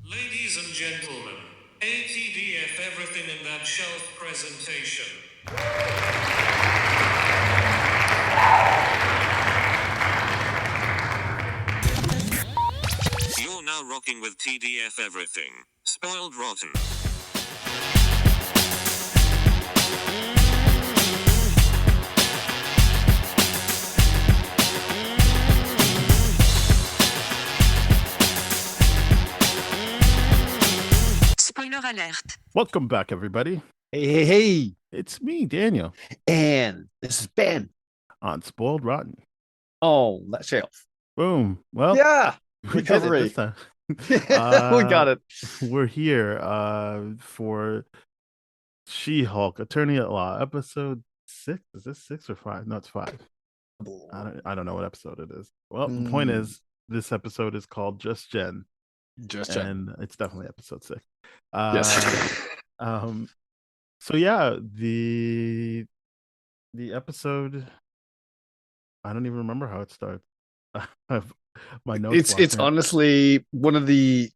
Ladies and gentlemen, ATDF everything in that shelf presentation. You're now rocking with TDF everything. Spoiled rotten. Spoiler alert. Welcome back, everybody. Hey. It's me, Daniel, And this is Ben. on Spoiled Rotten. Oh, that shelf. Boom. Well, Yeah. we did it this time. We got it. We're here for She-Hulk, Attorney at Law, episode 6. Is this 6 or 5? No, it's 5. I don't know what episode it is. Well, the point is, this episode is called Just Jen. Just Jen. And it's definitely episode 6. Yes. So yeah, the episode, I don't even remember how it starts. I have my notes. It's honestly one of the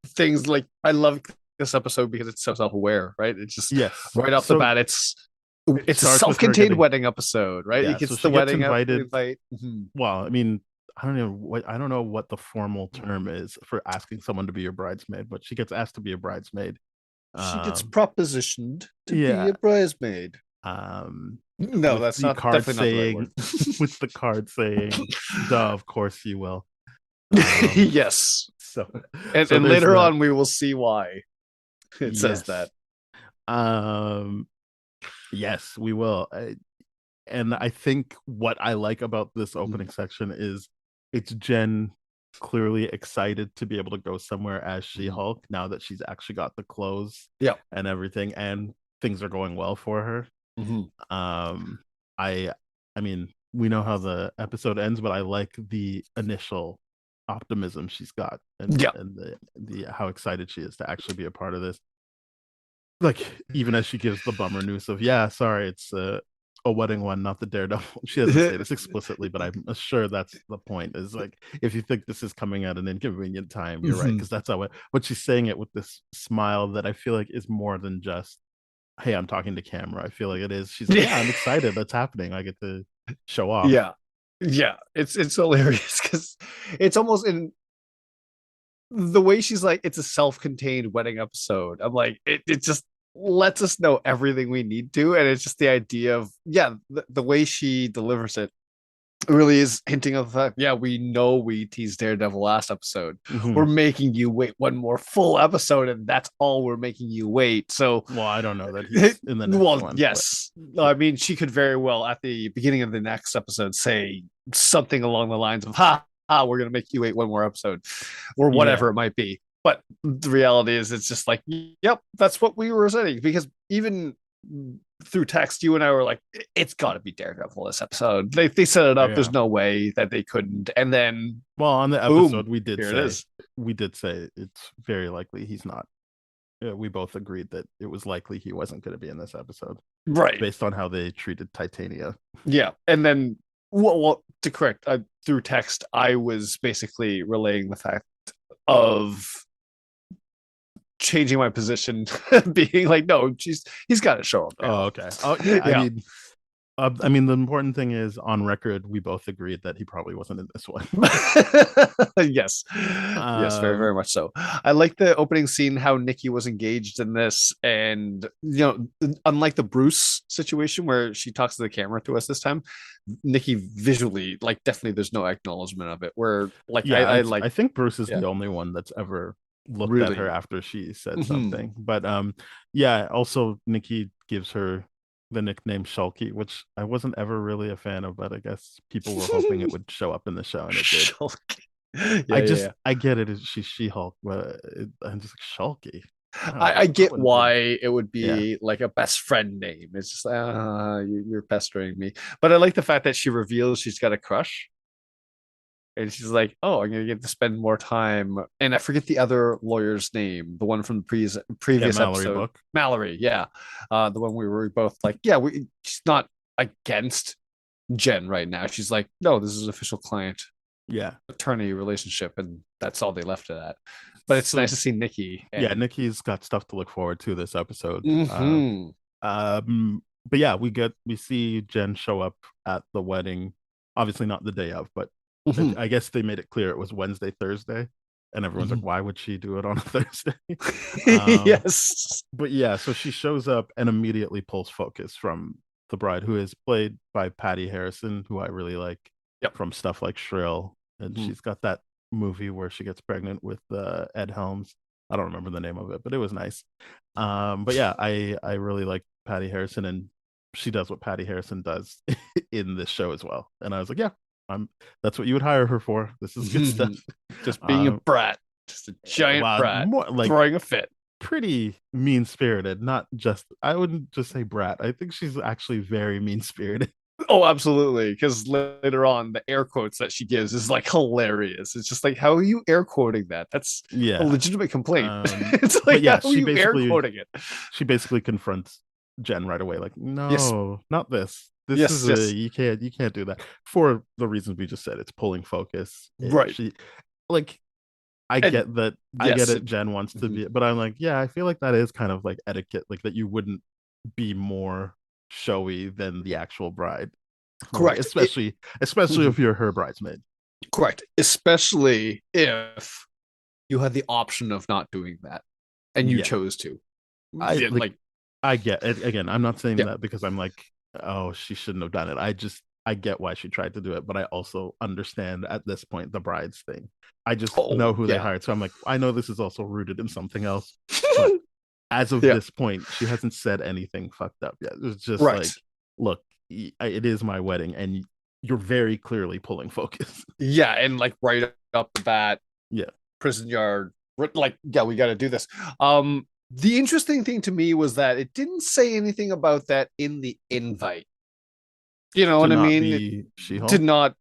things, like, I love this episode because it's so self-aware, right? It's just right off the bat, it's a self-contained wedding episode, right? Yeah, it gets so the wedding invited. Mm-hmm. Well, I mean, I don't know what the formal term is for asking someone to be your bridesmaid, but she gets asked to be a bridesmaid. She gets propositioned to be a bridesmaid. No, that's the not card definitely saying not the right word. with the card saying, "Duh, of course you will." Yes. So and later on we will see why it says that. Yes, we will. And I think what I like about this opening section is it's Jen clearly excited to be able to go somewhere as She-Hulk now that she's actually got the clothes and everything, and things are going well for her. I mean, we know how the episode ends, but I like the initial optimism she's got and the how excited she is to actually be a part of this. Like, even as she gives the bummer news of, sorry, it's a wedding one, not the Daredevil. She doesn't say this explicitly, but I'm sure that's the point, is like, if you think this is coming at an inconvenient time, you're right, because that's how but she's saying it with this smile that I feel like is more than just, hey, I'm talking to camera. I feel like it is. She's like, I'm excited that's happening. I get to show off. It's hilarious because it's almost in the way she's like, it's a self-contained wedding episode. I'm like, it just lets us know everything we need to, and it's just the idea of the way she delivers it really is hinting of the fact, we know we teased Daredevil last episode. We're making you wait one more full episode, and that's all we're making you wait. So, well, I don't know that he's in the next one. Yes. But... I mean, she could very well at the beginning of the next episode say something along the lines of, we're gonna make you wait one more episode, or whatever it might be. But the reality is, it's just like, yep, that's what we were saying. Because even through text, you and I were like, it's got to be Daredevil this episode. They set it up. There's no way that they couldn't. And then, well, on the episode, boom, we did say it's very likely he's not. We both agreed that it was likely he wasn't going to be in this episode, right? Based on how they treated Titania. Yeah, and then, well, to correct, through text, I was basically relaying the fact of changing my position, being like, no, he's got to show up now. Oh, okay. Oh, yeah. I mean, the important thing is, on record, we both agreed that he probably wasn't in this one. Yes, very, very much so. I like the opening scene, how Nikki was engaged in this, and unlike the Bruce situation where she talks to the camera to us this time, Nikki visually, like, definitely there's no acknowledgement of it. Where, like, I think Bruce is the only one that's ever looked at her after she said something. But also Nikki gives her the nickname Shulky, which I wasn't ever really a fan of, but I guess people were hoping it would show up in the show, and it did. I get it, she's She-Hulk, but I'm just like, Shulky. I get why it would be like a best friend name. It's just you're pestering me. But I like the fact that she reveals she's got a crush. And she's like, oh, I'm going to get to spend more time. And I forget the other lawyer's name, the one from the previous Mallory episode. Book. Mallory, yeah. The one we were both like, she's not against Jen right now. She's like, no, this is an official client attorney relationship. And that's all they left it at. but it's So, nice to see Nikki. yeah, And Nikki's got stuff to look forward to this episode. Mhm. But yeah, we see Jen show up at the wedding. Obviously not the day of, but Mhm. I guess they made it clear it was Wednesday, Thursday, and everyone's like, why would she do it on a Thursday? Yes. But yeah, so she shows up and immediately pulls focus from the bride, who is played by Patty Harrison, who I really like Yep. from stuff like Shrill, and Mhm. she's got that movie where she gets pregnant with Ed Helms. I don't remember the name of it, but it was nice. But yeah, I really like Patty Harrison, and she does what Patty Harrison does in this show as well. And I was like, yeah, that's what you would hire her for. This is good stuff. Just being a Um, brat, just a giant well, brat, more like throwing a fit. pretty mean spirited. Not just, I wouldn't just say brat. I think she's actually very mean spirited. Oh, absolutely. Because later on, the air quotes that she gives is like hilarious. It's just like, how are you air quoting that? That's Yeah. a legitimate complaint. Um, It's but like, yeah, how are she you air basically quoting it? she basically confronts Jen right away, like, Yes, no, not this. This yes, is yes. you can't do that for the reasons we just said. It's pulling focus. Right. She like I And get that. I yes, get it. Jen wants to be, but I'm like, yeah, I feel like that is kind of like etiquette, like that you wouldn't be more showy than the actual bride, like, correct. especially if you're her bridesmaid. Correct. Especially if you had the option of not doing that and you Yeah, chose to. I Yeah, like. I get it. Again, I'm not saying Yeah. that because I'm like, oh, she shouldn't have done it. I get why she tried to do it, but I also understand at this point the bride's thing. I just know who they yeah. hired, so I'm like, I know this is also rooted in something else, but as of Yeah. this point, she hasn't said anything fucked up yet. It's just Right. like, look, it is my wedding, and you're very clearly pulling focus. Yeah, and like right up the bat, Yeah. prison yard, like, yeah, we got to do this. The interesting thing to me was that it didn't say anything about that in the invite. You know To what I not mean? be She-Hulk. To not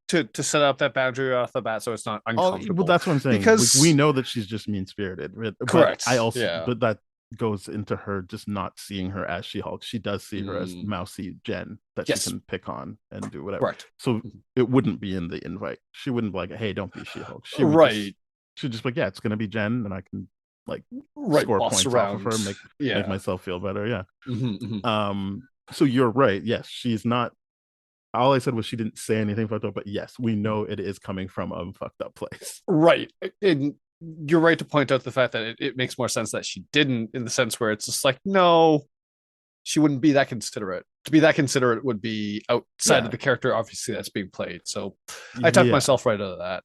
to set up that boundary off the bat so it's not Oh, uncomfortable. well, that's what I'm saying. Because we know that she's just mean spirited, but correct. I also, Yeah. but that goes into her just not seeing her as She-Hulk. She does see her as Mm. mousy Jen that Yes. she can pick on and do whatever. Correct. So it wouldn't be in the invite. She wouldn't be like, "Hey, don't be She-Hulk." She would Right. she'd just be like, "Yeah, it's gonna be Jen, and I can like Right. score Boss points around. off of her, make Yeah. myself feel better." Yeah. Mhm, mhm. So you're right. Yes, she's not. All I said was she didn't say anything fucked up, but yes, we know it is coming from a fucked up place. Right. And you're right to point out the fact that it makes more sense that she didn't, in the sense where it's just like, no, she wouldn't be that considerate. To be that considerate would be outside Yeah. of the character, obviously, that's being played. So I talked Yeah. myself right out of that.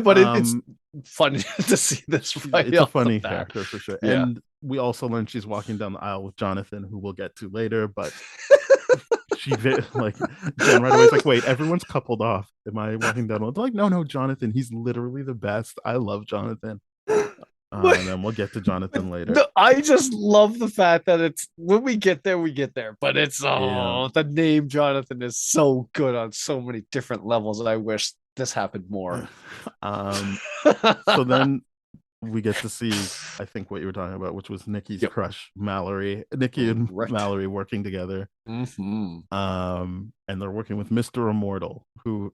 But it's fun to see this right It's a off the funny bat. character for sure. Yeah. And we also learned she's walking down the aisle with Jonathan, who we'll get to later, but like Jen right away is like, wait, everyone's coupled off. Am I walking down? They're like, no, Jonathan, he's literally the best. I love Jonathan. And then we'll get to Jonathan later. I just love the fact that it's when we get there, we get there. But it's Yeah. the name Jonathan is so good on so many different levels, and I wish this happened more. So then we get to see, I think, what you were talking about, which was Nikki's Yep. crush, Mallory. Nikki and Correct. Mallory working together. Mhm. And they're working with Mr. Immortal, who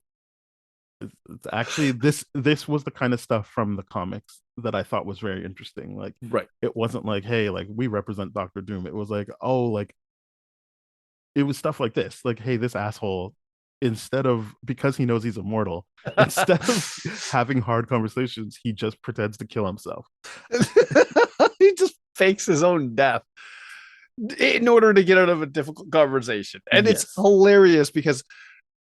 it's actually this was the kind of stuff from the comics that I thought was very interesting. Like, Right. it wasn't like, hey, like we represent Doctor Doom. It was like, oh, like it was stuff like this. Like, hey, this asshole, instead of, because he knows he's immortal, instead of having hard conversations, he just pretends to kill himself. He just fakes his own death in order to get out of a difficult conversation. And it's Yes. hilarious because,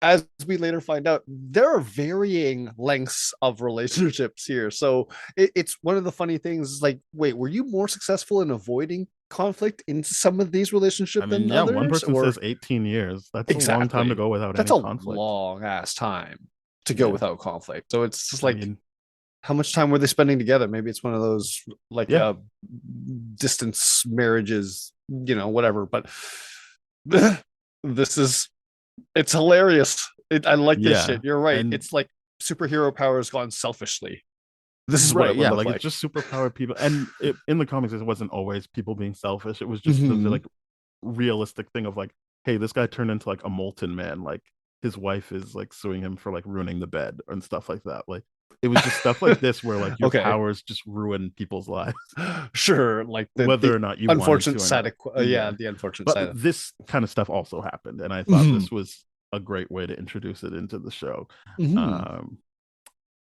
as we later find out, there are varying lengths of relationships here. So it's one of the funny things is like, wait, were you more successful in avoiding conflict in some of these relationships I mean, than yeah, others? one person Or says 18 years. That's a long time to exactly. go without That's any a conflict. long ass time to go Yeah. without conflict. So it's just I like, mean, how much time were they spending together? Maybe it's one of those like Yeah. distance marriages, you know, whatever. But this is, it's hilarious. I like this Yeah, shit. You're right. and- It's like superhero powers gone selfishly. This is what it would yeah, look like it's just superpowered people. And in the comics, it wasn't always people being selfish. It was just the Mhm. like realistic thing of like, hey, this guy turned into like a molten man. Like his wife is like suing him for like ruining the bed and stuff like that. Like It was just stuff like this where like your Okay. powers just ruin people's lives, Sure, like whether the or not you wanted to unfortunate or side not. of yeah, Yeah. the unfortunate But side of this kind of stuff also happened, and I thought Mhm, this was a great way to introduce it into the show. mhm. Um,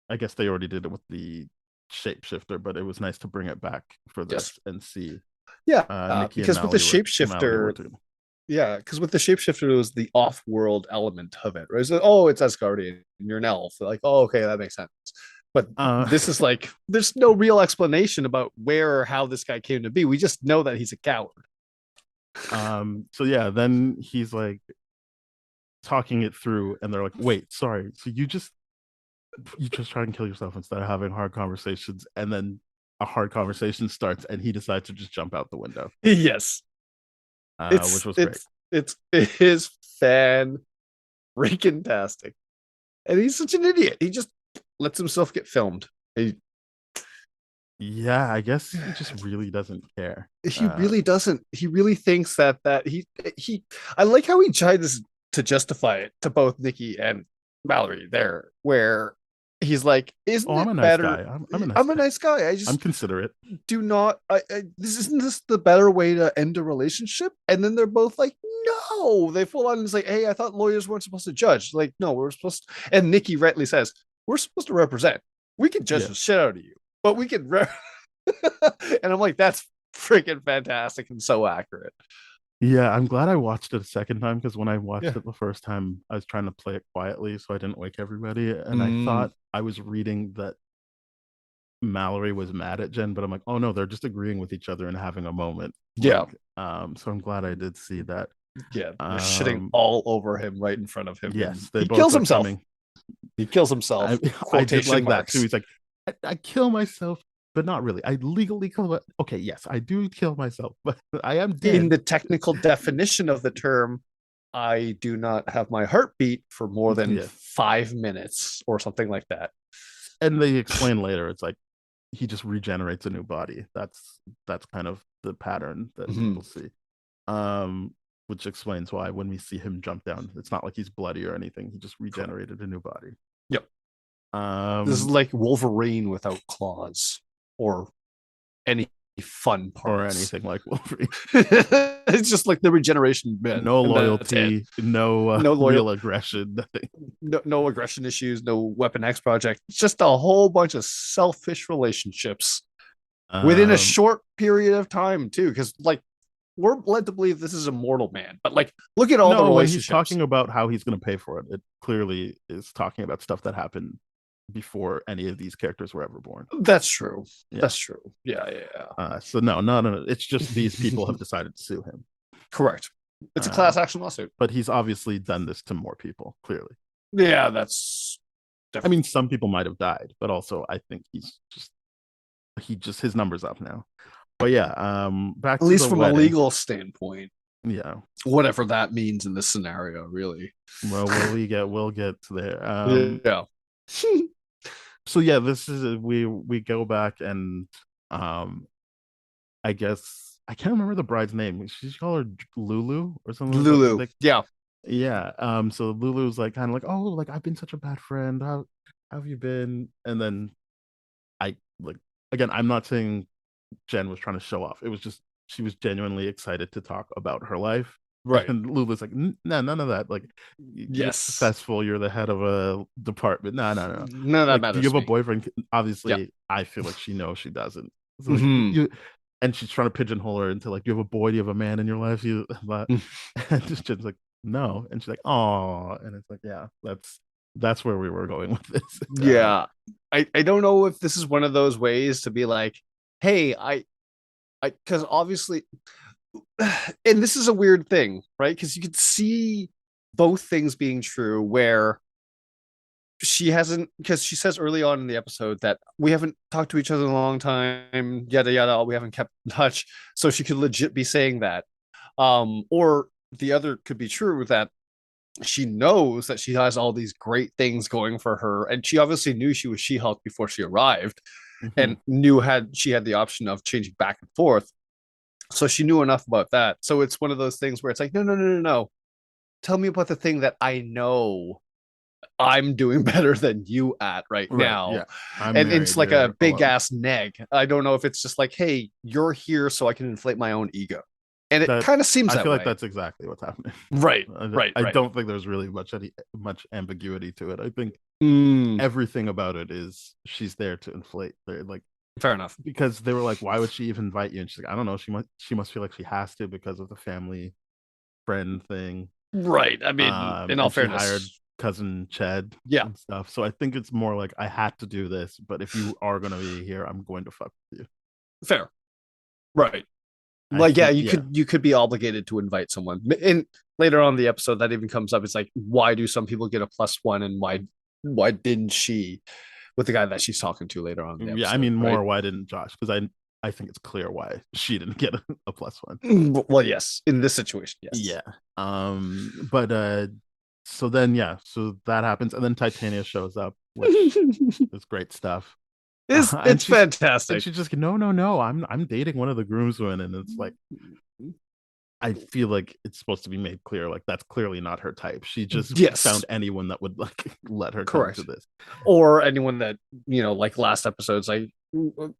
I guess they already did it with the shapeshifter, but it was nice to bring it back for Yes. this and see Yeah, Nikki and because with the Mallory shapeshifter, work together. yeah, because with the shapeshifter, it was the off-world element of it, right? So, oh, it's Asgardian, and you're an elf. Like, oh, okay, that makes sense. But Uh, this is like, there's no real explanation about where or how this guy came to be. We just know that he's a coward. so yeah, then he's like talking it through, and they're like, "Wait, sorry, so you just try and kill yourself instead of having hard conversations," and then a hard conversation starts, and he decides to just jump out the window, Yes, which it's was great. it is fan freaking tastic, and he's such an idiot. He just lets himself get filmed. Yeah, I guess he just really doesn't care. He really doesn't. He really thinks that he. I like how he tries to justify it to both Nikki and Mallory there, where he's like, "Isn't Oh, I'm a it nice better? guy. I'm a nice I'm a guy. nice guy. I I'm just considerate. do not. This isn't this the better way to end a relationship?" And then they're both like, "No." They full on is like, "Hey, I thought lawyers weren't supposed to judge." Like, no, we're supposed. To, and Nikki rightly says, "We're supposed to represent. We can judge Yeah. the shit out of you, but we can." And I'm like, that's freaking fantastic and so accurate. Yeah, I'm glad I watched it a second time because when I watched Yeah. it the first time, I was trying to play it quietly so I didn't wake everybody. And I Mm, thought I was reading that Mallory was mad at Jen, but I'm like, oh no, they're just agreeing with each other and having a moment. yeah. Like, so I'm glad I did see that. Yeah. They're shitting Um, all over him right in front of him. And yes, they he both kills are himself. coming. He kills himself. I did Quotation like that too. marks. He's like, I kill myself, but not really. I legally kill. Okay, yes, I do kill myself, but I am In dead. the technical definition of the term, I do not have my heartbeat for more than Yeah, 5 minutes or something like that. and they explain later. It's like he just regenerates a new body. That's kind of the pattern that Mhm. people see. Um, which explains why when we see him jump down, it's not like he's bloody or anything. He just Correct. regenerated a new body. Yep. This is like Wolverine without claws or any fun Or parts. anything like Wolverine. It's just like the regeneration bit. No And that's it. loyalty, no No real loyal, aggression, nothing. no aggression issues, no Weapon X project. It's just a whole bunch of selfish relationships within a Um, short period of time, too. Because like we're led to believe this is a mortal man, but like look at all the no, when he's relationships. talking about how he's going to pay for it, it clearly is talking about stuff that happened before any of these characters were ever born. That's true. Yeah. That's true. Yeah. So no. It's just these people have decided to sue him. Correct. It's a class action lawsuit. But he's obviously done this to more people, clearly. Yeah, that's. I mean, some people might have died, but also I think his number's up now. But yeah, back At to least the from wedding. a legal standpoint, Yeah. whatever that means in this scenario, really. Well, we'll get to there. Yeah. So yeah, this is we go back and I guess I can't remember the bride's name. She's called her Lulu or something. Lulu. Like, Yeah. yeah. So Lulu's like kind of like, oh, like I've been such a bad friend. How have you been? And then I like again, I'm not saying Jen was trying to show off. It was just she was genuinely excited to talk about her life. Right. And Lulu's like, no, none of that. Like, you're Yes. successful. You're the head of a department. No. None of that Like, matters. do you have to a me. boyfriend? Obviously, Yeah. I feel like she knows she doesn't. So, like, Mhm. and she's trying to pigeonhole her into like, do you have a boy? Do you have a man in your life? You, but, and just Jen's like, no, and she's like, oh, and it's like, yeah, that's where we were going with this. Yeah. I don't know if this is one of those ways to be like, hey, I because obviously and this is a weird thing, right? Because you could see both things being true where she hasn't, because she says early on in the episode that we haven't talked to each other in a long time, yada yada, we haven't kept in touch. So she could legit be saying that. Or the other could be true that she knows that she has all these great things going for her, and she obviously knew she was She-Hulk before she arrived, and knew she had the option of changing back and forth. So she knew enough about that. So it's one of those things where it's like, no. Tell me about the thing that I know I'm doing better than you at right Right. now. Yeah. I'm And married. it's like a You're big alone. ass neg. I don't know if it's just like, hey, you're here so I can inflate my own ego. And it That kind of seems I that feel like way. that's exactly what's happening. Right, right, I right. don't think there's really much ambiguity to it. I think Mm, everything about it is she's there to inflate. They're like fair enough. because they were like, why would she even invite you? And she's like, I don't know. She must feel like she has to because of the family friend thing. Right. I mean, in all And she hired fairness, cousin Chad yeah, and stuff. So I think it's more like I had to do this, but if you are gonna be here, I'm going to fuck with you. fair. Right. I Like, yeah, think yeah. you could be obligated to invite someone. And later on in the episode, that even comes up. It's like, why do some people get a +1, and why didn't she with the guy that she's talking to later on in the Yeah, I episode? mean Right. more why didn't Josh? Because I think it's clear why she didn't get a +1. Well, yes, in this situation, yes. Yeah. But so then yeah, so that happens, and then Titania shows up, which is great stuff. And It's she's fantastic. just no, I'm dating one of the groomsmen, and it's like I feel like it's supposed to be made clear like that's clearly not her type. She just Yes, found anyone that would like let her come to correct. this. Or anyone that, like last episode's like,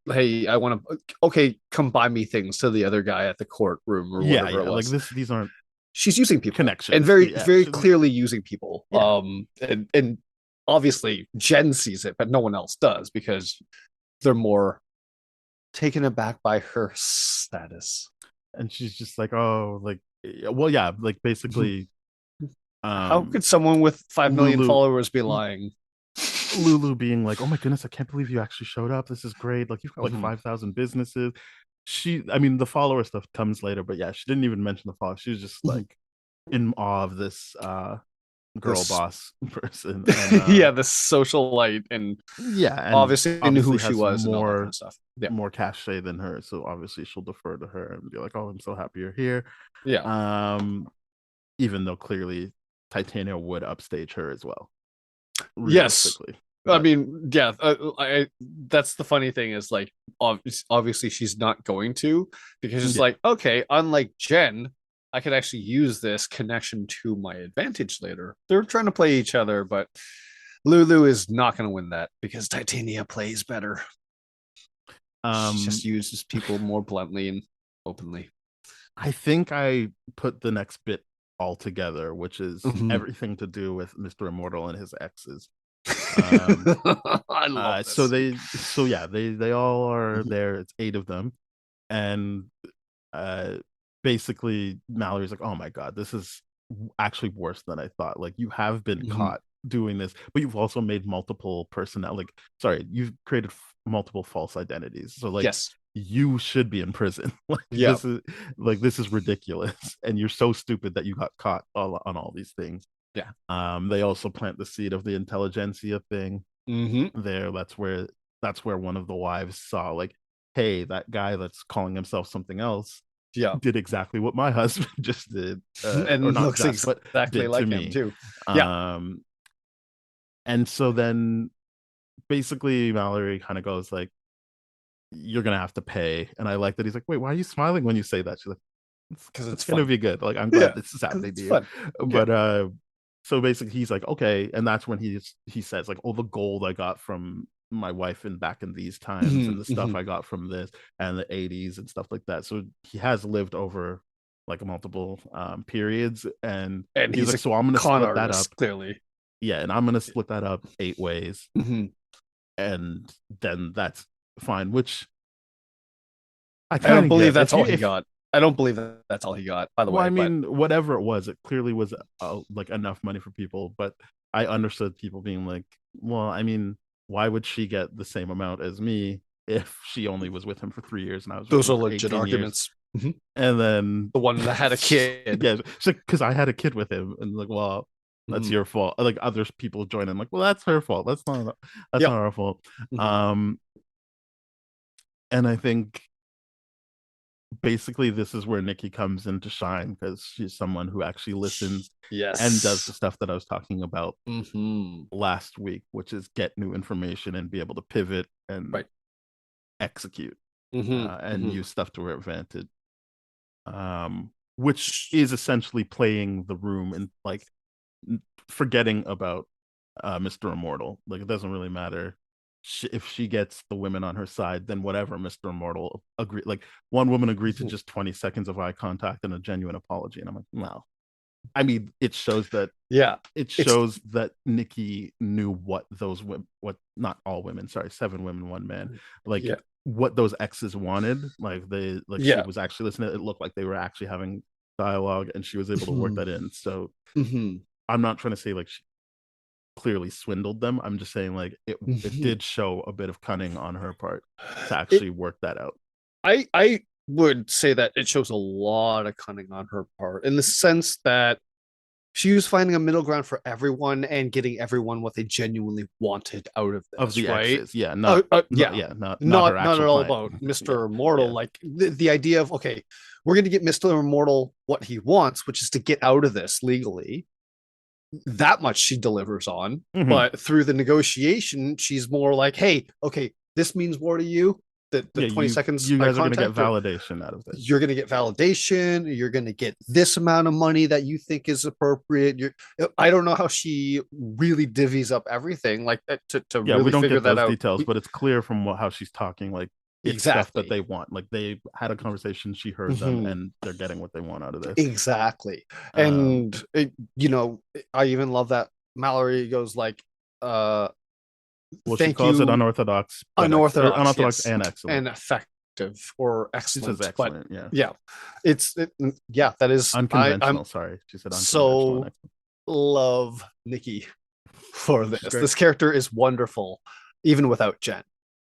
hey, I want to, okay, come buy me things to the other guy at the courtroom or Yeah, whatever yeah. it Like was. these aren't She's using people and connections. very, Yeah, very clearly using people. yeah. And obviously Jen sees it, but no one else does because they're more taken aback by her status. And she's just like, oh, like, well, yeah, like basically, How um, could someone with 5 million Lulu, followers be lying? Lulu being like, oh my goodness, I can't believe you actually showed up. This is great. Like you've got like Mhm. 5,000 businesses. I mean, the follower stuff comes later, but yeah, she didn't even mention the follower. She was just like in awe of this girl This, boss person, and yeah, the socialite, and yeah, and obviously knew who obviously she has was and all that kind of stuff. Yeah, more cachet than her, so obviously she'll defer to her and be like, oh, I'm so happy you're here. yeah, Um, even though clearly Titania would upstage her as well, yes. realistically. I But mean, yeah. That's the funny thing is like, obviously she's not going to, because it's yeah, like, okay, unlike Jen, I could actually use this connection to my advantage later. They're trying to play each other, but Lulu is not going to win that because Titania plays better. She um, just uses people more bluntly and openly. I think I put the next bit all together, which is Mhm. everything to do with Mr. Immortal and his exes. Um, I love so this. so yeah, they all are Mhm. there. It's 8 of them, and uh, basically Mallory's like, oh my god, this is actually worse than I thought. Like you have been Mhm. caught doing this, but you've also made multiple personnel. Like, sorry, you've created multiple false identities. So like Yes. you should be in prison. Yeah. This is ridiculous, and you're so stupid that you got caught on all these things. Yeah. They also plant the seed of the intelligentsia thing Hmm. there. That's where one of the wives saw like, hey, that guy that's calling himself something else Yeah. did exactly what my husband just did, or And not looks just, but exactly did to like him me. too. Yeah. Um, and so then basically Mallory kind of goes like, "You're gonna have to pay," and I like that he's like, "Wait, why are you smiling when you say that?" She's like, Because it's it's gonna fun. be good. Like, I'm glad Yeah. this is Because happening to it's you." fun. Yeah. But so basically he's like, okay, and that's when he says like, oh, the gold I got from my wife and back in these times, and Mhm. the stuff Mhm. I got from this and the 80s and stuff like that. So he has lived over like multiple periods, and And he's he's like, a so I'm gonna con split that up. artist, clearly. Yeah, and I'm gonna split that up 8 ways, Mhm. and then that's fine. Which I I don't kind of believe get. that's If all you he if got. I don't believe that that's all he got, by the Well, I way. But mean, whatever it was, it clearly was like enough money for people. But I understood people being like, well, I mean, why would she get the same amount as me if she only was with him for 3 years and I was with those him are for legit 18 years? arguments. Mhm. And then, The one that had a kid. yeah, she's like, because I had a kid with him, and like, well, that's Mhm. your fault. Like other people join in, like, well, that's her fault. That's Yeah. not our fault. Mhm. Um, and I think basically this is where Nikki comes in to shine because she's someone who actually listens and does the Yes. stuff that I was talking about Hmm. last week, which is get new information and be able to pivot and Right. execute, Hmm. and Hmm. use stuff to her advantage. Which is essentially playing the room and like forgetting about Mr. Immortal. Like, it doesn't really matter. If she gets the women on her side, then whatever. Mr. Immortal agreed. Like, one woman agreed to just 20 seconds of eye contact and a genuine apology, and I'm like, no. I mean, it shows that that Nikki knew what those women, what not all women, sorry, 7 women, 1 man, like what those exes wanted. Like she was actually listening. It looked like they were actually having dialogue, and she was able to work that in. So I'm not trying to say like she clearly swindled them. I'm just saying like it did show a bit of cunning on her part to actually work that out. I would say that it shows a lot of cunning on her part, in the sense that she was finding a middle ground for everyone and getting everyone what they genuinely wanted out of this, the right? exes. Not her not at all client. about Mr. Immortal. Like the idea of, okay, we're going to get Mr. Immortal what he wants, which is to get out of this legally. That much she delivers on, but through the negotiation, she's more like, hey, okay, this means more to you. The 20 seconds you guys are going to get validation out of this. You're going to get validation. You're going to get this amount of money that you think is appropriate. I don't know how she really divvies up everything like to really we don't figure get that those out. details, but it's clear from how she's talking. Like, it's stuff that they want. Like, they had a conversation, she heard them, and they're getting what they want out of this. Exactly. And I even love that Mallory goes like, she calls it unorthodox and excellent and effective or excellent. Excellent, that is unconventional. Sorry, she said unconventional. So love Nikki for this. This character is wonderful, even without Jen,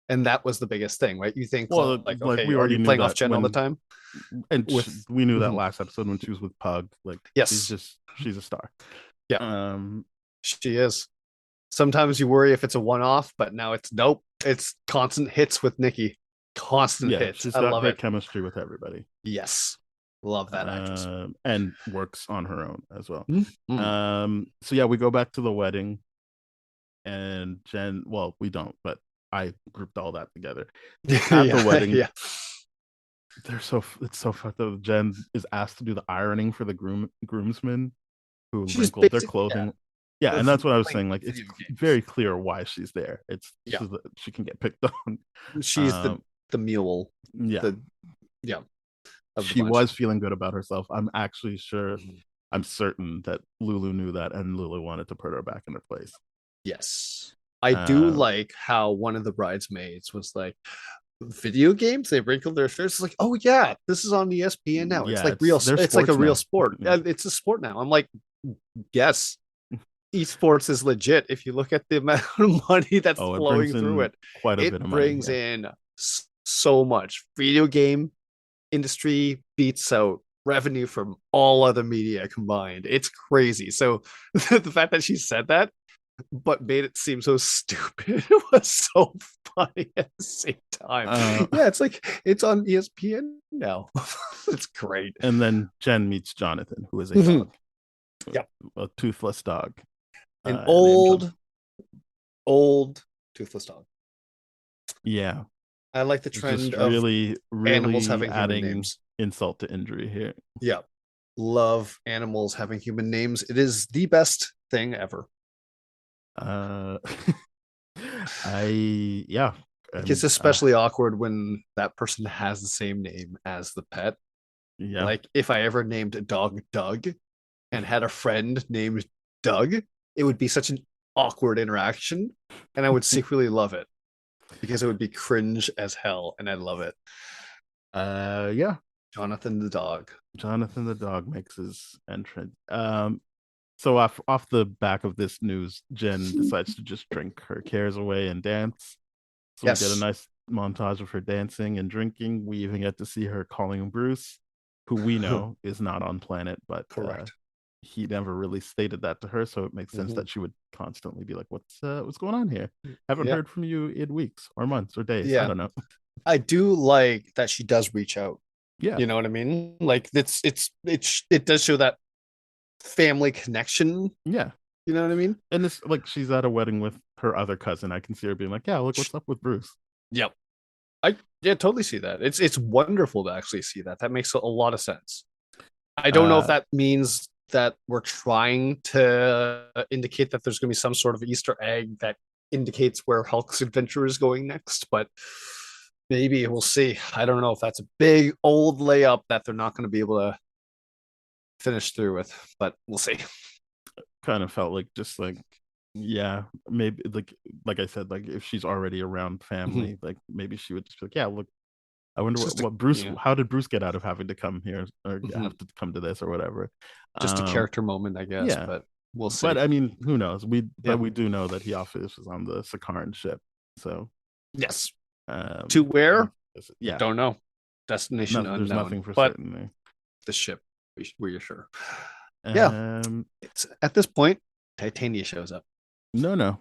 and that was the biggest thing, right? You think, okay, we already playing off Jen all the time, and we knew that last episode when she was with Pug. Like, she's a star. Yeah, she is. Sometimes you worry if it's a one-off, but now it's nope. It's constant hits with Nikki. Constant hits. She's got great chemistry with everybody. Yes. Love that actress. And works on her own as well. So we go back to the wedding. And Jen, well, we don't, but I grouped all that together. At the wedding. It's so fucked up. Jen is asked to do the ironing for the groomsmen who wrinkled their clothing. Yeah, and that's what I was saying. Like, it's very clear why she's there. It's she can get picked on. She's the mule. She was feeling good about herself. I'm actually sure. I'm certain that Lulu knew that, and Lulu wanted to put her back in her place. Yes, I do like how one of the bridesmaids was like, video games, they wrinkled their shirts. It's like, oh yeah, this is on ESPN now. It's like real. It's like a real sport. It's a sport now. I'm like, yes. Esports is legit. If you look at the amount of money that's flowing through it, quite a bit of money. It brings in so much. Video game industry beats out revenue from all other media combined. It's crazy. So the fact that she said that, but made it seem so stupid, was so funny at the same time. It's like it's on ESPN now. It's great. And then Jen meets Jonathan, who is a dog. A toothless dog. An old toothless dog. Yeah, I like the trend of really animals having adding human names. Insult to injury here. Yeah, love animals having human names. It is the best thing ever. It's especially awkward when that person has the same name as the pet. Yeah, like if I ever named a dog Doug and had a friend named Doug, it would be such an awkward interaction, and I would secretly love it because it would be cringe as hell, and I love it. Jonathan the dog makes his entrance. So off the back of this news, Jen decides to just drink her cares away and dance. So we get a nice montage of her dancing and drinking. We even get to see her calling Bruce, who we know is not on planet, but correct. He never really stated that to her, so it makes sense that she would constantly be like, what's going on here? Haven't heard from you in weeks or months or days. I don't know. I do like that she does reach out. Yeah, you know what I mean? Like it does show that family connection. Yeah, you know what I mean? And it's like she's at a wedding with her other cousin. I can see her being like, look what's up with Bruce. Yep. I totally see that. It's wonderful to actually see that. That makes a lot of sense. I don't know if that means that we're trying to indicate that there's going to be some sort of Easter egg that indicates where Hulk's adventure is going next, but maybe we'll see. I don't know if that's a big old layup that they're not going to be able to finish through with, but we'll see. Kind of felt like just like, yeah, maybe like I said, like if she's already around family, like maybe she would just be like, yeah, look, I wonder what Bruce, how did Bruce get out of having to come here or have to come to this or whatever? Just a character moment, I guess. Yeah, but we'll see. But I mean, who knows? We do know that he offices on the Sakaran ship. So yes, to where? Yeah, don't know. Destination unknown. There's nothing for certain there. The ship, we're sure. Yeah, it's at this point, Titania shows up. No.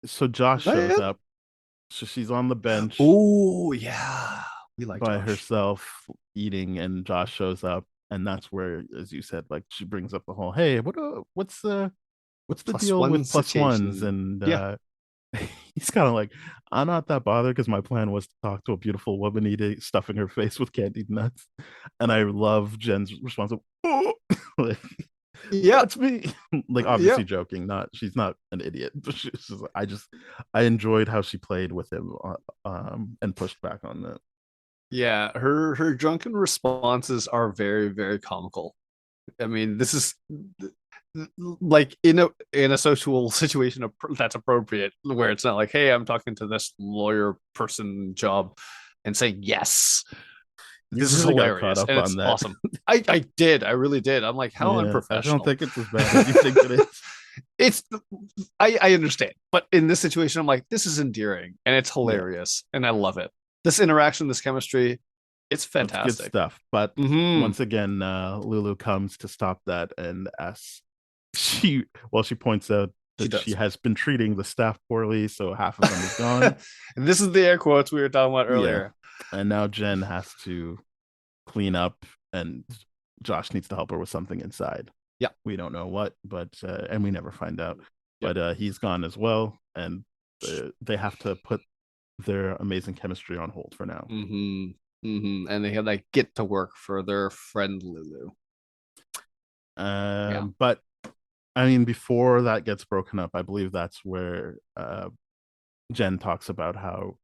So Josh shows up. So she's on the bench. Oh yeah, we like by Josh. herself eating, and Josh shows up, and that's where, as you said, like she brings up the whole, hey, what's the deal with plus ones? And he's kind of like, I'm not that bothered because my plan was to talk to a beautiful woman eating, stuffing her face with candied nuts. And I love Jen's response of, oh! Like, yeah, it's me. Like obviously joking, she's not an idiot, but she's just, I enjoyed how she played with him and pushed back on that. Yeah, her drunken responses are very, very comical. I mean, this is like in a social situation that's appropriate, where it's not like, hey, I'm talking to this lawyer person job and saying yes. This is hilarious and it's awesome. I really did. I'm like, how unprofessional. I don't think it's as bad as you think it is. It's I understand, but in this situation, I'm like, this is endearing and it's hilarious and I love it. This interaction, this chemistry, it's fantastic. It's good stuff. But once again, Lulu comes to stop that and asks, she points out that she has been treating the staff poorly, so half of them is gone. And this is the air quotes we were talking about earlier. Yeah. And now Jen has to clean up, and Josh needs to help her with something inside. Yeah. We don't know what, but and we never find out. Yeah. But he's gone as well, and they have to put their amazing chemistry on hold for now. And they had like get to work for their friend Lulu. But I mean, before that gets broken up, I believe that's where Jen talks about how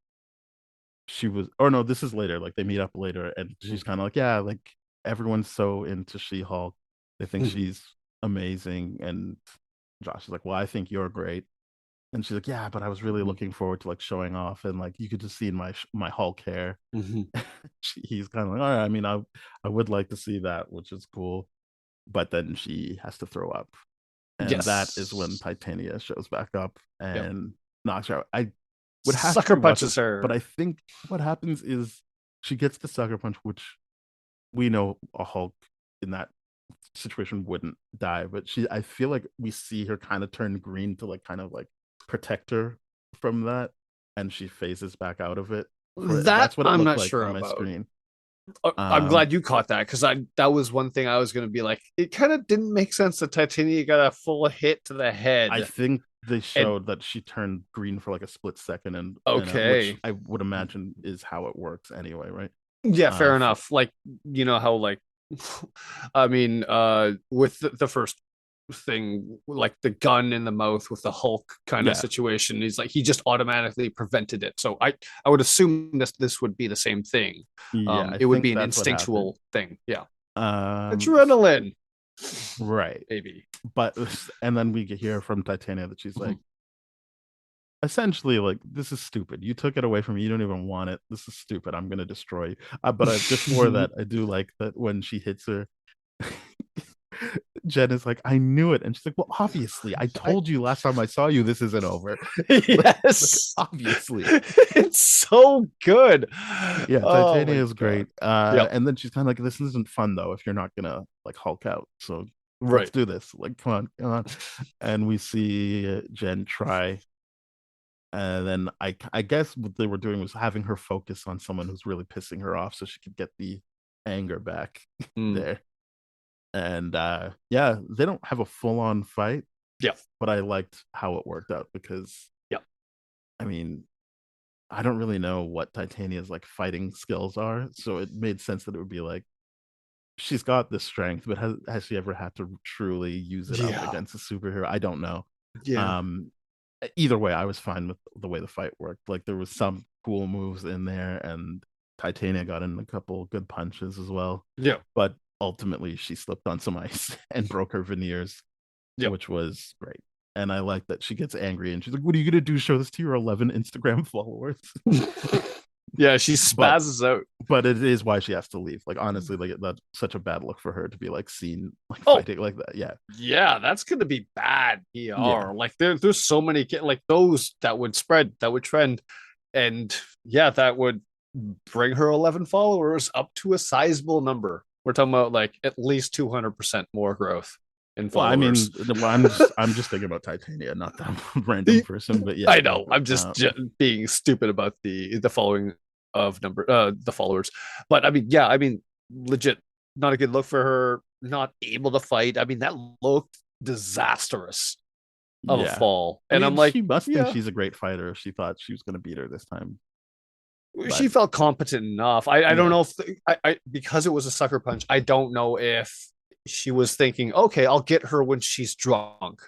she was, or no, this is later. Like they meet up later, and she's kind of like, yeah, like everyone's so into She-Hulk, they think she's amazing, and Josh is like, well, I think you're great. And she's like, yeah, but I was really looking forward to like showing off, and like you could just see in my Hulk hair. He's kind of like, all right, I mean, I would like to see that, which is cool, but then she has to throw up, and that is when Titania shows back up and knocks her out. I would have sucker punches her, but I think what happens is she gets the sucker punch, which we know a Hulk in that situation wouldn't die, but I feel like we see her kind of turn green to like kind of like protect her from that, and she phases back out of it. That's what I'm not like sure on about. My screen. I'm glad you caught that, because that was one thing I was going to be like, it kind of didn't make sense that Titania got a full hit to the head. I think they showed that she turned green for like a split second, and which I would imagine is how it works anyway, right? Yeah, fair enough. Like, you know how like I mean, with the first thing, like the gun in the mouth with the Hulk kind of situation, he's like, he just automatically prevented it. So I would assume this would be the same thing. It would be an instinctual thing. Adrenaline, right? Maybe. But and then we hear from Titania that she's like, essentially, like, this is stupid. You took it away from me. You don't even want it. This is stupid. I'm gonna destroy you. But before that, I do like that when she hits her, Jen is like, I knew it. And she's like, well, obviously, I told you last time I saw you, this isn't over. Yes. Like, obviously. It's so good. Yeah, Titania is great. And then she's kind of like, this isn't fun, though, if you're not going to, like, Hulk out. So let's do this. Like, come on. And we see Jen try. And then I guess what they were doing was having her focus on someone who's really pissing her off so she could get the anger back there. And they don't have a full-on fight, but I liked how it worked out, because I mean, I don't really know what Titania's like fighting skills are, so it made sense that it would be like she's got the strength, but has she ever had to truly use it up Yeah. against a superhero? I don't know. Yeah. Either way, I was fine with the way the fight worked. Like there was some cool moves in there, and Titania got in a couple good punches as well. Yeah. But ultimately, she slipped on some ice and broke her veneers, Yep. which was great. And I like that she gets angry and she's like, "What are you gonna do? Show this to your 11 Instagram followers?" Yeah, she But spazzes out. but it is why she has to leave. Like honestly, like that's such a bad look for her to be like seen like Oh. fighting like that. Yeah, Yeah, that's gonna be bad PR. Yeah. Like there's so many like those that would spread, that would trend, and yeah, that would bring her 11 followers up to a sizable number. We're talking about like at least 200% more growth in well, I mean, followers. well, I'm just thinking about Titania, not that random person. But yeah, I know. I'm just um, being stupid about the following of number the followers. But I mean, yeah, I mean, legit, not a good look for her. Not able to fight. I mean, that looked disastrous of a yeah. fall. I And mean, I'm like, she must think yeah, she's a great fighter if she thought she was going to beat her this time. she But felt competent enough. I don't yeah, know if I because it was a sucker punch. I don't know if she was thinking, okay, I'll get her when she's drunk.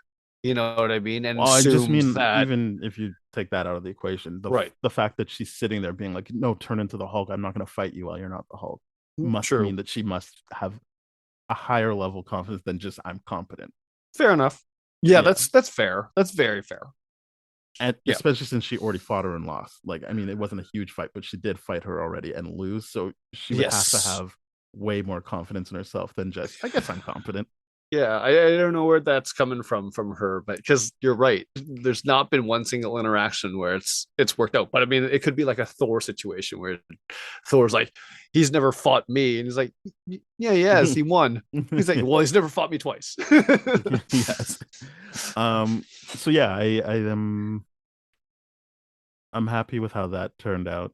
You know what I mean? And well, I just assumed mean that even if you take that out of the equation, right, the fact that she's sitting there being like, "No, turn into the Hulk. I'm not going to fight you while you're not the Hulk," must true, mean that she must have a higher level of confidence than just I'm competent. fair enough. Yeah, Yeah. that's fair. That's very fair. And Yeah. especially since she already fought her and lost. Like, I mean, it wasn't a huge fight, but she did fight her already and lose. So she would have to Yes. have way more confidence in herself than just, I guess I'm competent. Yeah, I don't know where that's coming from her, but because you're right, there's not been one single interaction where it's worked out. But I mean, it could be like a Thor situation where Thor's like, he's never fought me, and he's like, yeah, he has, he won. He's like, well, he's never fought me twice. Yes. So yeah, I am I'm happy with how that turned out.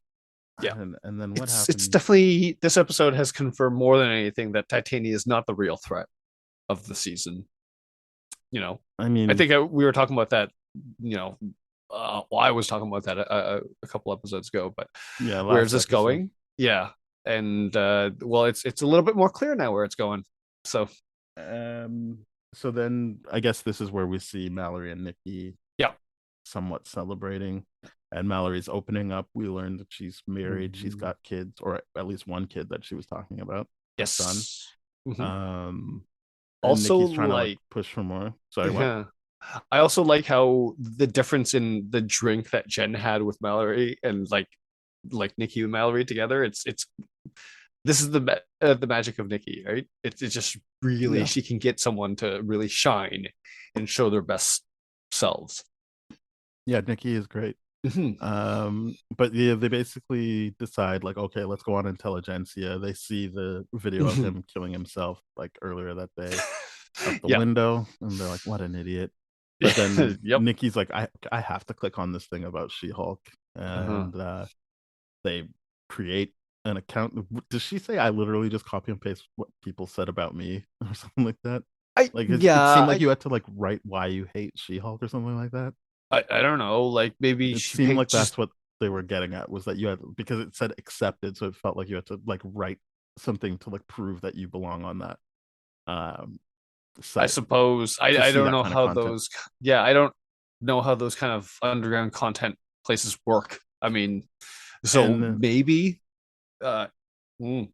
Yeah. And then what It's happened? definitely, this episode has confirmed more than anything that Titania is not the real threat of the season. You know, I I mean, think we were talking about that. You know, well, I was talking about that a couple episodes ago. But yeah, where's last this episode. going? Yeah, and well, it's a little bit more clear now where it's going. So So then I guess this is where we see Mallory and Nikki yeah, somewhat celebrating. And Mallory's opening up. We learned that she's married, she's got kids, or at least one kid that she was talking about. yes. Son. Mhm. And Also, Nikki's trying to like, push for more. Sorry, what? yeah. I also like how the difference in the drink that Jen had with Mallory and like Nikki and Mallory together. It's this is the magic of Nikki, right? It's just really Yeah. she can get someone to really shine and show their best selves. Yeah, Nikki is great. But yeah, they basically decide like, okay, let's go on Intelligentsia. They see the video of him killing himself like earlier that day out the Yeah. window, and they're like, what an idiot. But then Yep. Nikki's like, I have to click on this thing about She-Hulk, and they create an account. Does she say I literally just copy and paste what people said about me or something like that? Like it seemed like you had to like write why you hate She-Hulk or something like that. I don't know, like maybe It she seemed picked like that's just what they were getting at, was that you had, because it said accepted, so it felt like you had to like write something to like prove that you belong on that site. I suppose to I see don't that know kind of how content. those yeah, I don't know how those kind of underground content places work. I mean, so And maybe I don't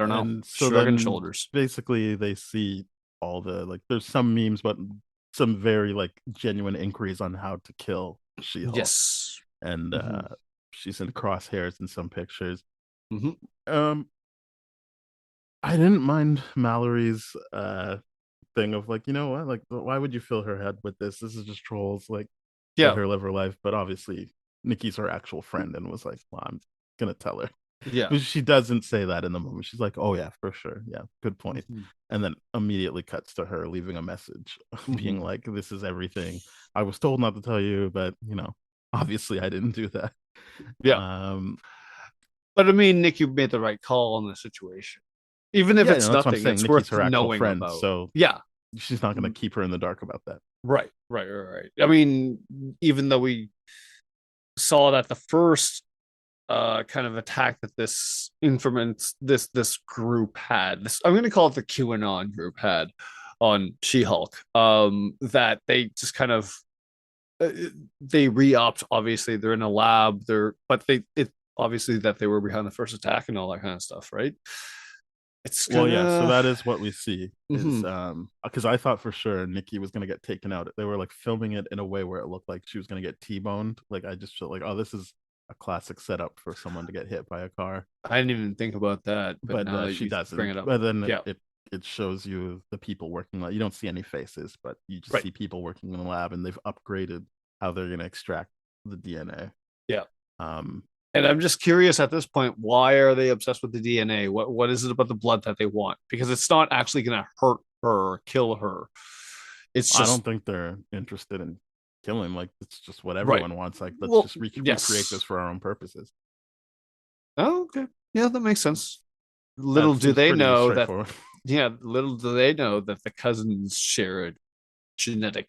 know. and so Shrugging then shoulders. basically they see all the like there's some memes, but some very like genuine inquiries on how to kill She-Hulk. Yes. And she's in crosshairs in some pictures. Mhm. I didn't mind Mallory's thing of like, you know what, like why would you fill her head with this? This is just trolls, like let Yeah. her live her life. But obviously Nikki's her actual friend and was like, well, I'm gonna tell her. Yeah. But she doesn't say that in the moment. She's like, oh yeah, for sure, yeah, good point. And then immediately cuts to her leaving a message being like, this is everything I was told not to tell you, but you know, obviously I didn't do that. Yeah. But I mean, Nikki made the right call in the situation. Even if yeah, it's no, that's what I'm nothing, saying. it's Nikki's worth her actual knowing friend, about. so Yeah. she's not going to keep her in the dark about that. Right. I mean, even though we saw that the first kind of attack that this informant this group had. This, I'm gonna call it the QAnon group, had on She-Hulk. That they just kind of uh, they re-upped. Obviously, they're in a lab. But it obviously that they were behind the first attack and all that kind of stuff, right? It's Well, yeah, so gonna. that is what we see is Mhm. because I thought for sure Nikki was gonna get taken out. They were like filming it in a way where it looked like she was gonna get T-boned. Like I just felt like, oh, this is a classic setup for someone to get hit by a car. I didn't even think about that, but But now that she you bring doesn't. it up, But then yeah, it shows you the people working. Like you don't see any faces, but you just right, see people working in the lab, and they've upgraded how they're gonna extract the DNA. yeah. Um, And I'm just curious at this point, why are they obsessed with the DNA? What is it about the blood that they want? Because it's not actually going to hurt her or kill her. It's I just don't think they're interested in killing. Like it's just what right. everyone wants. Like let's Well, just recreate this yes. for our own purposes. Oh, okay. Yeah, that makes sense. That Little do seems they pretty know that, straightforward. yeah, little do they know that the cousins share a genetic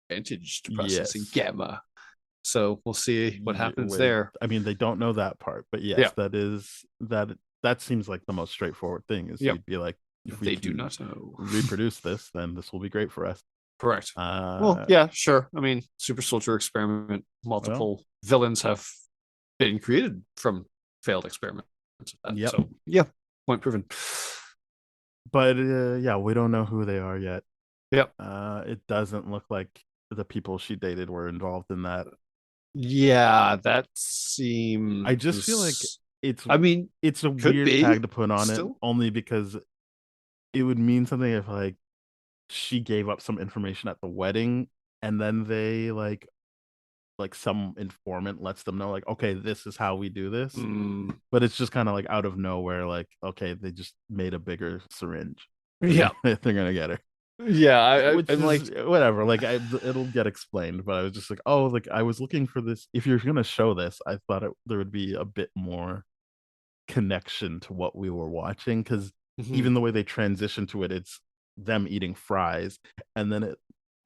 advantage to processing Yes. gamma. So we'll see what happens Wait, there. I mean, they don't know that part, but Yeah. yes, that seems like the most straightforward thing. Is Yep. you'd be like, if we They do can not know. reproduce this, then this will be great for us. Correct. Well, Uh, yeah, sure. I mean, super soldier experiment, well, multiple villains have been created from failed experiments. yep. So, yeah, point proven. But yeah, we don't know who they are yet. Yep. It doesn't look like the people she dated were involved in that. Yeah, that seems. I just feel like it's I mean, it's a could weird be tag to put on it, still. only because it would mean something if like she gave up some information at the wedding and then they like some informant lets them know like, okay, this is how we do this. Mm, But it's just kind of like out of nowhere, like, okay, they just made a bigger syringe. yeah. They're gonna get her. Yeah. Which I'm like, is whatever. Like it'll get explained, but I was just like, oh, like I was looking for this. If you're gonna show this, I thought there would be a bit more connection to what we were watching, because mhm, even the way they transition to it, it's them eating fries, and then it.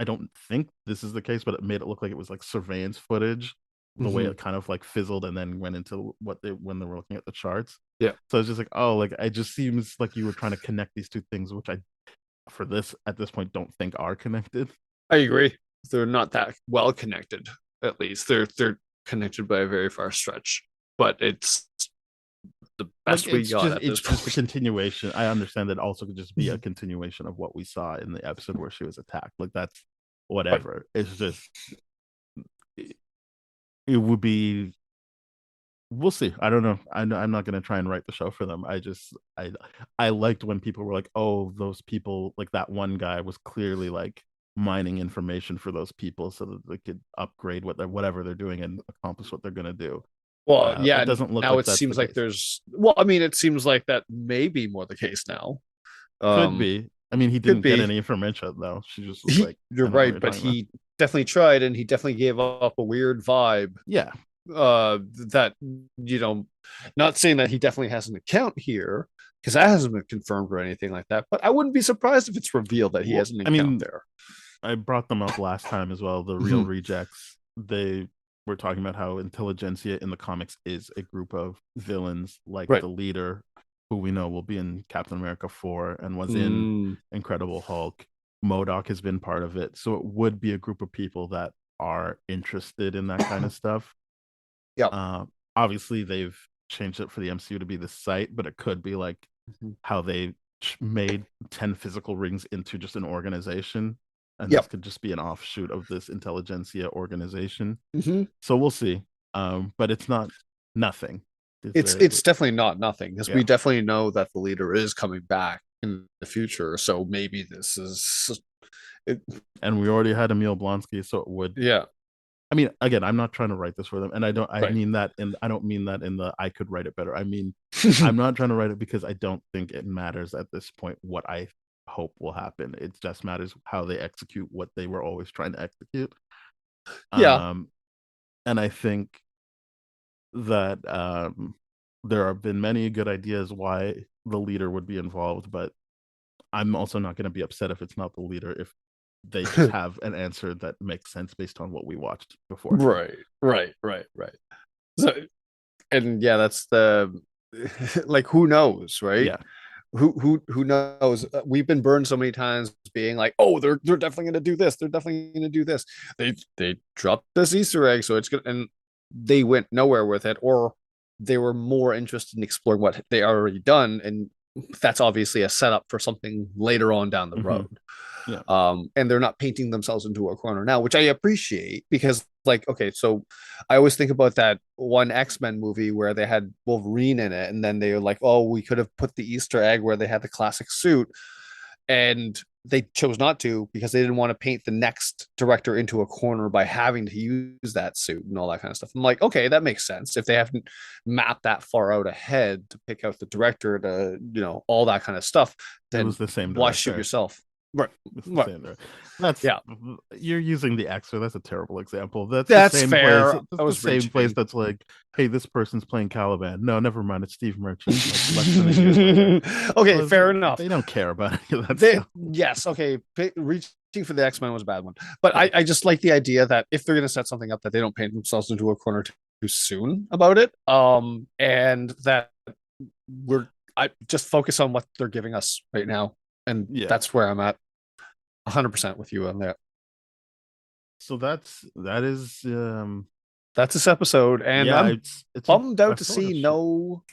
I don't think this is the case, but it made it look like it was like surveillance footage. The way mhm. it kind of like fizzled and then went into what they when they were looking at the charts. Yeah, So it's just like, oh, like it just seems like you were trying to connect these two things, which I for this at this point don't think are connected. I agree. They're not that well connected. At least they're connected by a very far stretch, but it's the Like best we got at it's this just a point. continuation. I understand that also could just be a continuation of what we saw in the episode where she was attacked. Like that's Right. whatever. It's just it, it would be. We'll see. I don't know. I'm not gonna try and write the show for them. I liked when people were like, oh, those people, like that one guy was clearly like mining information for those people so that they could upgrade whatever they're doing and accomplish what they're gonna do. Well, yeah, It doesn't look now like it that's the seems like case. there's well, I mean, it seems like that may be more the case now. Could Um, be. I mean, he could didn't get be. any information though. She just was like, You're I know what right, you're but talking about. he definitely tried and he definitely gave up a weird vibe. Yeah, That not saying that he definitely has an account here, because that hasn't been confirmed or anything like that, but I wouldn't be surprised if it's revealed that he well, has an I account mean, there. I brought them up last time as well. The Real Mhm. Rejects. They were talking about how Intelligentsia in the comics is a group of villains, like Right. the leader, who we know will be in Captain America 4 and was in Mm, Incredible Hulk. MODOK has been part of it, so it would be a group of people that are interested in that kind of stuff. yeah. Uh, Obviously, they've changed it for the MCU to be the site, but it could be like Mhm. how they made 10 physical rings into just an organization, and this Yep. could just be an offshoot of this Intelligentsia organization. Mhm. So we'll see. But it's not nothing. It's definitely not nothing, because we Yeah, definitely know that the leader is coming back in the future. So maybe this is it, and we already had Emil Blonsky, so it would. yeah. I mean, again, I'm not trying to write this for them, and I don't. I Right. mean that, and I don't mean that in the I could write it better. I mean, I'm not trying to write it because I don't think it matters at this point what I hope will happen. It just matters how they execute what they were always trying to execute. Yeah. And I think that there have been many good ideas why the leader would be involved, but I'm also not going to be upset if it's not the leader if they just have an answer that makes sense based on what we watched before. Right. So And yeah, that's the like who knows, right? Yeah, Who knows? We've been burned so many times being like, oh, they're definitely gonna do this. They're definitely gonna do this. They dropped this Easter egg, so it's good, and they went nowhere with it, or they were more interested in exploring what they already done, and that's obviously a setup for something later on down the hmm, road. yeah. And they're not painting themselves into a corner now, which I appreciate because, like, okay, so I always think about that one X-Men movie where they had Wolverine in it, and then they were like, oh, we could have put the Easter egg where they had the classic suit, and they chose not to because they didn't want to paint the next director into a corner by having to use that suit and all that kind of stuff. I'm like, okay, that makes sense if they haven't mapped that far out ahead to pick out the director to, all that kind of stuff. It Then was the same why shoot director. yourself? Right. It's the Right. same director. That's Yeah. you're using the X-ray. That's a terrible example. That's the That's same place. fair. That's I the was same place reaching. that's like, hey, this person's playing Caliban. No, never mind. It's Steve Merchant. Like less than a year later. Okay, Well, fair enough. they don't care about any of that They stuff. yes, okay. Reaching for the X-Men was a bad one. But I just like the idea that if they're gonna set something up that they don't paint themselves into a corner too soon about it. And that we're I just focus on what they're giving us right now. And Yeah. that's where I'm at 100% with you on that. So that is That's this episode, and yeah, I'm it's bummed out to sort of see no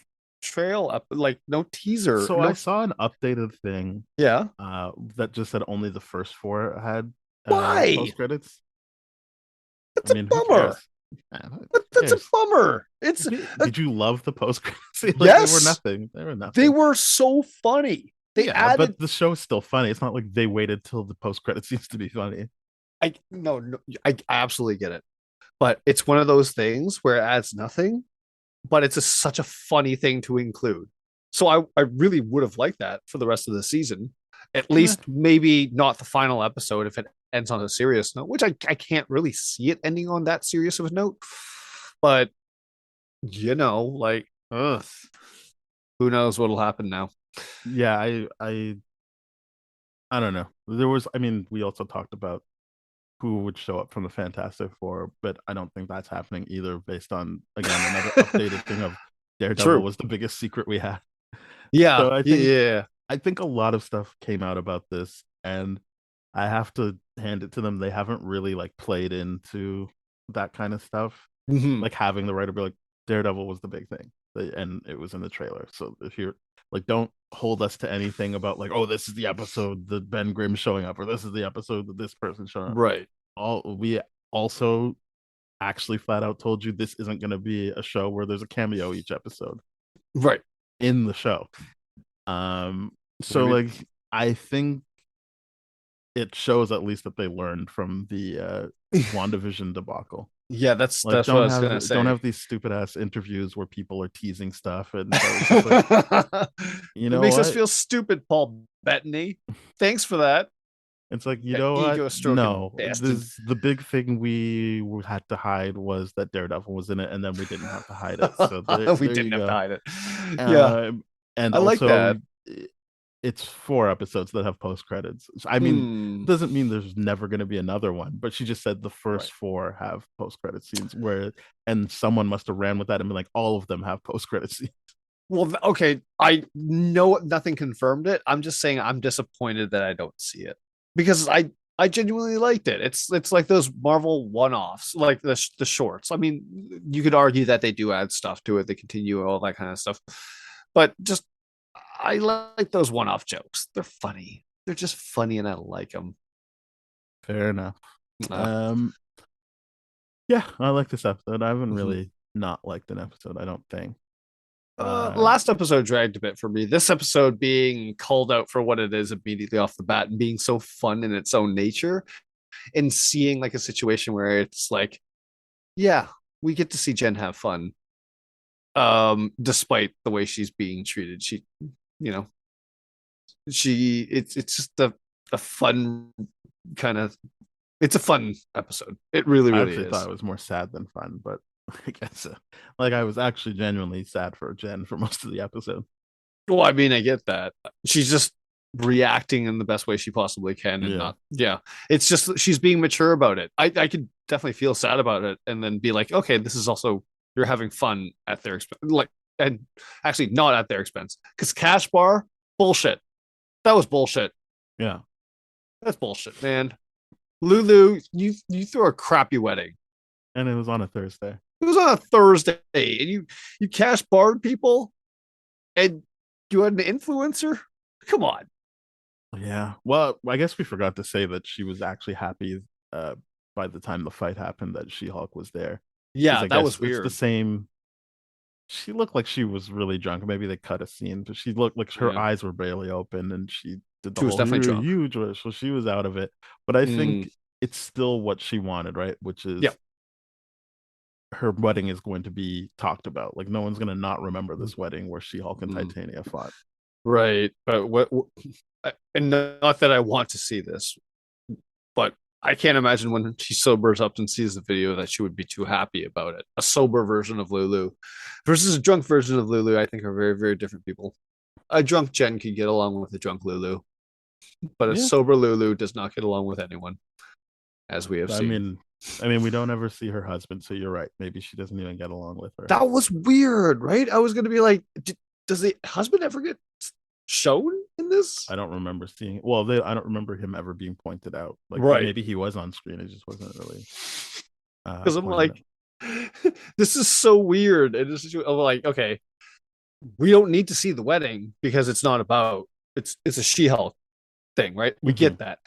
trail up, like no teaser. so No, I saw an updated thing yeah. that just said only the first four had Why? post credits. That's I a mean, who bummer. cares? Man, who That's a cares? bummer. It's Did you love the post credits? Like they were yes, nothing. They were they nothing. were so funny. They Yeah, but added the show's still funny. It's not like they waited till the post credit scenes to be funny. I no, no I absolutely get it. But it's one of those things where it adds nothing, but it's such a funny thing to include. So I really would have liked that for the rest of the season. At Meh. least maybe not the final episode if it ends on a serious note, which I can't really see it ending on that serious of a note. But like, ugh, who knows what'll happen now? Yeah, I don't know. There was, I mean, we also talked about who would show up from the Fantastic Four, but I don't think that's happening either. Based on again another updated thing of Daredevil True. was the biggest secret we had. Yeah. So Yeah. I think a lot of stuff came out about this, and I have to hand it to them. They haven't really like played into that kind of stuff, Mhm. like having the writer be like, Daredevil was the big thing, and it was in the trailer. So if you're like, don't hold us to anything about like, oh, this is the episode that Ben Grimm's showing up, or this is the episode that this person's showing up. Right. All we also actually flat out told you this isn't going to be a show where there's a cameo each episode Right. in the show. So Maybe. like, I think it shows at least that they learned from the WandaVision debacle. Yeah, that's Like, what I was gonna don't say. have these stupid ass interviews where people are teasing stuff, and so it's just like, you It know makes us what? feel stupid, Paul Bettany. Thanks for that. It's like, you That know what? ego stroking No, bastard. this the big thing we had to hide was that Daredevil was in it, and then we didn't have to hide it. So We there you didn't have to go. hide it. Yeah, Um, and I like also, that. it's 4 episodes that have post credits. I mean, Hmm. doesn't mean there's never going to be another one, but she just said the Right. first 4 have post credit scenes where, and someone must have ran with that and been like, all of them have post credit scenes. Well, okay. I know nothing confirmed it. I'm just saying I'm disappointed that I don't see it because I genuinely liked it. It's like those Marvel one-offs, like the shorts. I mean, you could argue that they do add stuff to it, they continue all that kind of stuff, but just I like those one-off jokes. They're funny. They're just funny, and I like them. Fair enough. Uh, Um, yeah, I like this episode. I haven't mhm. really not liked an episode, I don't think. Uh, Last episode dragged a bit for me. This episode being called out for what it is immediately off the bat and being so fun in its own nature and seeing like a situation where it's like, yeah, we get to see Jen have fun. Despite the way she's being treated. You know, it's just a fun kind of it's a fun episode. It really, I really actually thought is. it was more sad than fun, but I guess like I was actually genuinely sad for Jen for most of the episode. Well, I mean, I get that. She's just reacting in the best way she possibly can and Yeah. not yeah. It's just she's being mature about it. I could definitely feel sad about it and then be like, okay, this is also you're having fun at their expense. Like, and actually not at their expense. Because Cash Bar, bullshit. That was bullshit. Yeah. That's bullshit, man. Lulu, you threw a crappy wedding. And it was on a Thursday. It was on a Thursday, and you cash barred people, and you had an influencer. Come on. Yeah. Well, I guess we forgot to say that she was actually happy by the time the fight happened that She-Hulk was there. Yeah, that was weird. It's the same. She looked like she was really drunk. Maybe they cut a scene, but she looked like her eyes were barely open, and she did the whole definitely huge. So she was out of it. But I think it's still what she wanted, right? Which is her wedding is going to be talked about. Like no one's going to not remember this wedding where She-Hulk and Titania fought. Right, but what? And not that I want to see this, but I can't imagine when she sobers up and sees the video that she would be too happy about it. A sober version of Lulu versus a drunk version of Lulu, I think, are very, very different people. A drunk Jen can get along with a drunk Lulu, but a sober Lulu does not get along with anyone, as we have seen. I mean, we don't ever see her husband, so you're right. Maybe she doesn't even get along with her. That was weird, right? I was going to be like, does the husband ever get shown in this? I don't remember seeing. Well, I don't remember him ever being pointed out. Like, maybe he was on screen. It just wasn't really. Because I'm like, this is so weird. And I'm like, okay, we don't need to see the wedding because it's not about it's a She-Hulk thing, right? We get that.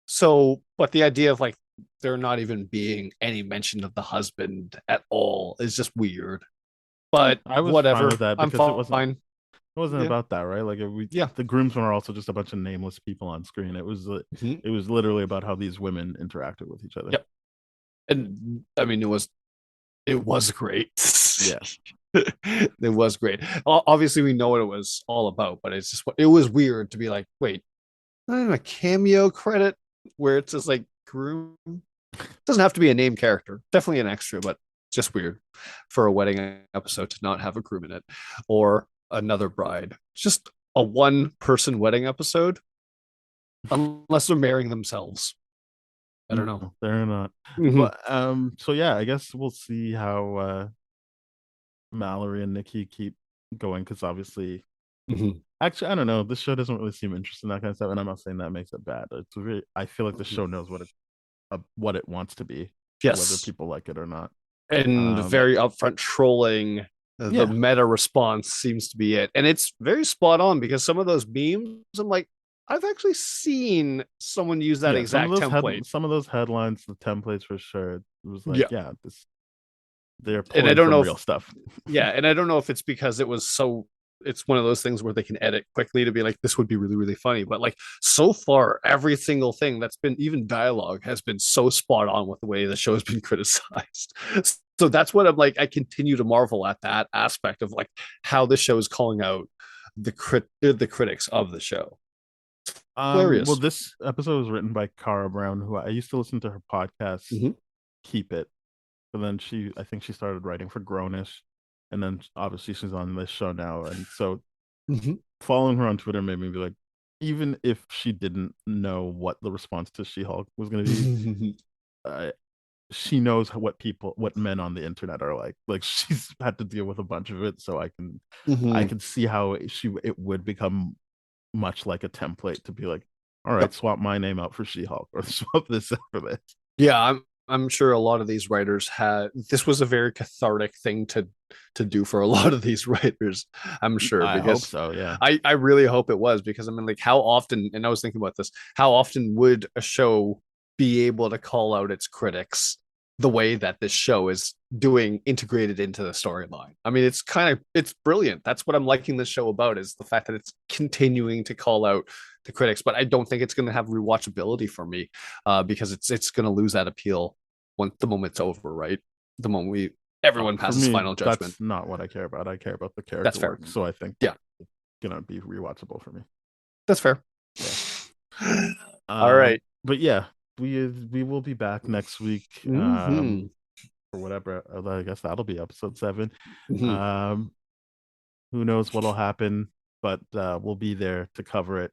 So, but the idea of like there not even being any mention of the husband at all is just weird. But I was whatever. Fine with that because it wasn't fine. It wasn't about that, right? Like the groomsmen are also just a bunch of nameless people on screen. It was it was literally about how these women interacted with each other. Yep. And I mean, it was great. Yeah, it was great. Obviously, we know what it was all about, but it's just it was weird to be like, wait, not even a cameo credit where it's just like groom. It doesn't have to be a name character. Definitely an extra, but just weird for a wedding episode to not have a groom in it or another bride. Just a one-person wedding episode, unless they're marrying themselves. I don't know. They're not. But so yeah, I guess we'll see how Mallory and Nikki keep going because obviously, actually, I don't know. This show doesn't really seem interested in that kind of stuff, and I'm not saying that makes it bad. It's really, I feel like the show knows what it wants to be, whether people like it or not. And very upfront trolling. The meta response seems to be it, and it's very spot on because some of those memes, I'm like, I've actually seen someone use that exact template. Some of those headlines, the templates for sure. It was like, they're pulling and I don't know real stuff. Yeah, and I don't know if it's because it's one of those things where they can edit quickly to be like, this would be really, really funny. But like so far, every single thing that's been even dialogue has been so spot on with the way the show has been criticized. So that's what I'm like, I continue to marvel at that aspect of like how the show is calling out the critics of the show. Hilarious. Well, this episode was written by Cara Brown, who I used to listen to her podcast, Keep It. But then I think she started writing for Grownish. And then obviously she's on this show now. And so following her on Twitter made me be like, even if she didn't know what the response to She-Hulk was going to be, she knows what men on the internet are like. Like she's had to deal with a bunch of it. So I can see how it would become much like a template to be like, all right, swap my name out for She-Hulk or swap this out for this. Yeah, I'm sure a lot of these writers this was a very cathartic thing to do for a lot of these writers. I'm sure. I hope so. Yeah. I really hope it was because I mean, like, how often? And I was thinking about this. How often would a show be able to call out its critics the way that this show is doing, integrated into the storyline? I mean, it's brilliant. That's what I'm liking this show about, is the fact that it's continuing to call out the critics, but I don't think it's going to have rewatchability for me because it's going to lose that appeal once the moment's over, right? The moment everyone passes final judgment. That's not what I care about. I care about the character that's fair. work. So I think it's going to be rewatchable for me. That's fair. Yeah. All right. But yeah, we will be back next week for whatever. I guess that'll be episode 7. Who knows what'll happen, but we'll be there to cover it.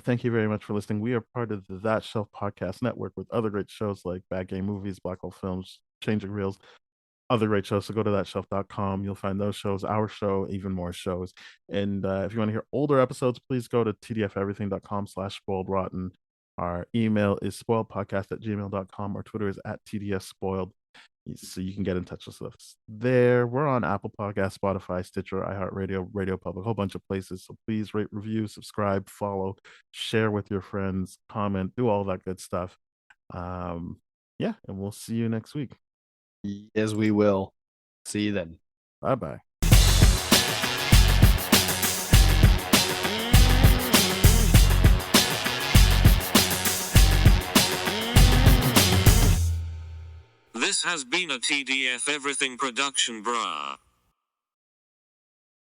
Thank you very much for listening. We are part of the That Shelf Podcast Network with other great shows like Bad Game Movies, Black Hole Films, Changing Reels, other great shows. So go to thatshelf.com. You'll find those shows, our show, even more shows. And if you want to hear older episodes, please go to tdfeverything.com/spoiledrotten. Our email is spoiledpodcast@gmail.com. Our Twitter is @tdsspoiled. So you can get in touch with us there. We're on Apple Podcasts, Spotify, Stitcher, iHeartRadio, Radio Public, a whole bunch of places. So please rate, review, subscribe, follow, share with your friends, comment, do all that good stuff. Yeah, and we'll see you next week. Yes, we will. See you then. Bye-bye. This has been a TDF Everything production, brah.